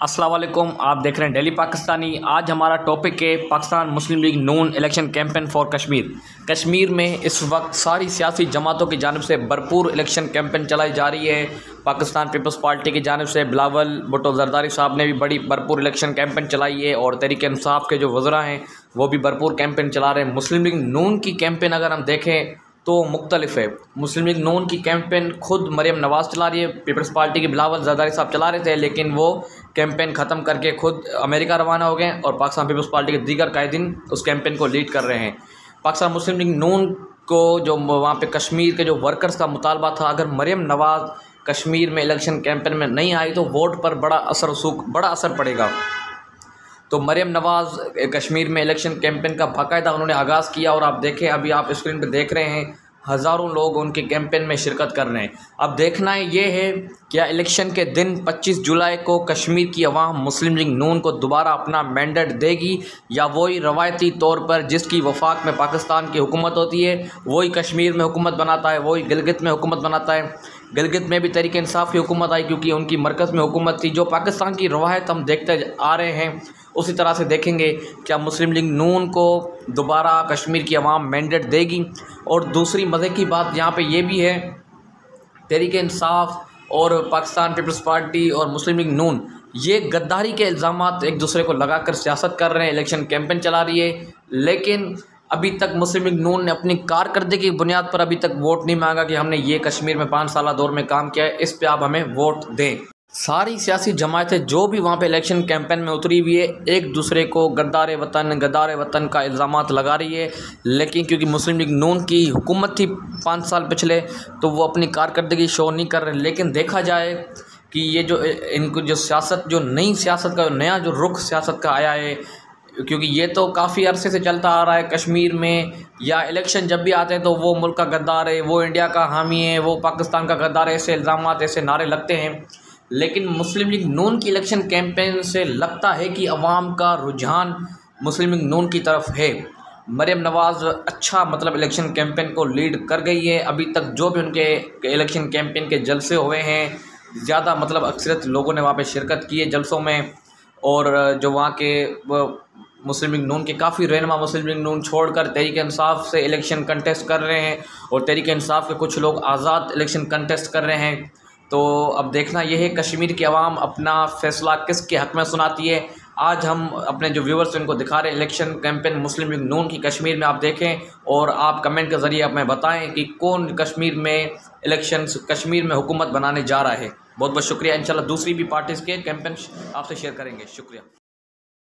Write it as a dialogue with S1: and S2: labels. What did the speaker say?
S1: अस्सलाम वालेकुम। आप देख रहे हैं डेली पाकिस्तानी। आज हमारा टॉपिक है Pakistan Muslim League Noon election campaign for Kashmir. Kashmir में इस वक्त सारी सियासी जमातों की जानिब से भरपूर इलेक्शन कैंपेन चलाई जा रही है। पाकिस्तान पीपल्स पार्टी की जानिब से बिलावल भुट्टो जरदारी साहब ने भी बड़ी भरपूर इलेक्शन कैंपेन चलाई है और तहरीक इंसाफ के जो वज़रा हैं वो भी भरपूर कैंपेन चला रहे हैं। मुस्लिम लीग नून की कैंपेन अगर हम देखें तो मुख्तलिफ है। मुस्लिम लीग नून की कैंपेन खुद मरियम नवाज़ चला रही है। पीपल्स पार्टी के बिलावल जरदारी साहब चला रहे थे, लेकिन वो कैंपेन ख़त्म करके खुद अमेरिका रवाना हो गए और पाकिस्तान पीपल्स पार्टी के दीगर कायदीन उस कैंपेन को लीड कर रहे हैं। पाकिस्तान मुस्लिम लीग नून को जो वहाँ पे कश्मीर के जो वर्कर्स का मुतालबा था, अगर मरियम नवाज़ कश्मीर में इलेक्शन कैंपेन में नहीं आई तो वोट पर बड़ा असर पड़ेगा। तो मरियम नवाज़ कश्मीर में इलेक्शन कैंपेन का बाकायदा उन्होंने आगाज़ किया और आप देखें, अभी आप स्क्रीन पर देख रहे हैं हज़ारों लोग उनके कैंपेन में शिरकत कर रहे हैं। अब देखना ये है क्या इलेक्शन के दिन 25 जुलाई को कश्मीर की अवाम मुस्लिम लीग नून को दोबारा अपना मैंडेट देगी या वही रवायती तौर पर जिसकी वफाक में पाकिस्तान की हुकूमत होती है वही कश्मीर में हुकूमत बनाता है, वही गिलगित में हुकूमत बनाता है। गिलगित में भी तहरीक इंसाफ की हुकूमत आई क्योंकि उनकी मरकज़ में हुकूमत थी। जो पाकिस्तान की रवायत हम देखते आ रहे हैं उसी तरह से देखेंगे क्या मुस्लिम लीग नून को दोबारा कश्मीर की अवाम मैंडेट देगी। और दूसरी मज़े की बात यहाँ पे ये भी है, तहरीक इंसाफ और पाकिस्तान पीपल्स पार्टी और मुस्लिम लीग नून ये गद्दारी के इल्ज़ामात एक दूसरे को लगाकर सियासत कर रहे हैं, इलेक्शन कैंपेन चला रही है, लेकिन अभी तक मुस्लिम लीग नून ने अपनी कारकर्दगी की बुनियाद पर अभी तक वोट नहीं मांगा कि हमने ये कश्मीर में 5 साल दौर में काम किया है, इस पर आप हमें वोट दें। सारी सियासी जमातें जो भी वहाँ पे इलेक्शन कैंपेन में उतरी हुई है एक दूसरे को गद्दार वतन का इल्ज़ामात लगा रही है, लेकिन क्योंकि मुस्लिम लीग नून की हुकूमत थी 5 साल पिछले तो वो अपनी कारकर्दगी शो नहीं कर रहे। लेकिन देखा जाए कि ये जो इनको जो सियासत जो नई सियासत का नया जो रुख सियासत का आया है, क्योंकि ये तो काफ़ी अरसे से चलता आ रहा है कश्मीर में, या इलेक्शन जब भी आते हैं तो वो मुल्क का गद्दार है, वो इंडिया का हामी है, वो पाकिस्तान का गद्दार है, ऐसे इल्ज़ामात ऐसे नारे लगते हैं। लेकिन मुस्लिम लीग नून की इलेक्शन कैंपेन से लगता है कि अवाम का रुझान मुस्लिम लीग नून की तरफ है। मरियम नवाज़ अच्छा इलेक्शन कैंपेन को लीड कर गई है। अभी तक जो भी उनके इलेक्शन कैंपेन के जलसे हुए हैं, ज़्यादा अक्सरियत लोगों ने वहाँ पे शिरकत की है जलसों में, और जो वहाँ के मुस्लिम लीग नून के काफ़ी रहनुमा मुस्लिम लीग नून छोड़कर तहरीक इंसाफ से इलेक्शन कंटेस्ट कर रहे हैं और तहरीक इंसाफ के कुछ लोग आज़ाद इलेक्शन कंटेस्ट कर रहे हैं। तो अब देखना यह है कश्मीर की आवाम अपना फ़ैसला किसके हक़ में सुनाती है। आज हम अपने जो व्यूवर्स हैं उनको दिखा रहे हैं इलेक्शन कैंपेन मुस्लिम लीग नून की कश्मीर में। आप देखें और आप कमेंट के ज़रिए हमें बताएं कि कौन कश्मीर में हुकूमत बनाने जा रहा है। बहुत बहुत शुक्रिया। इंशाल्लाह दूसरी भी पार्टीज़ के कैंपेन आपसे शेयर करेंगे। शुक्रिया।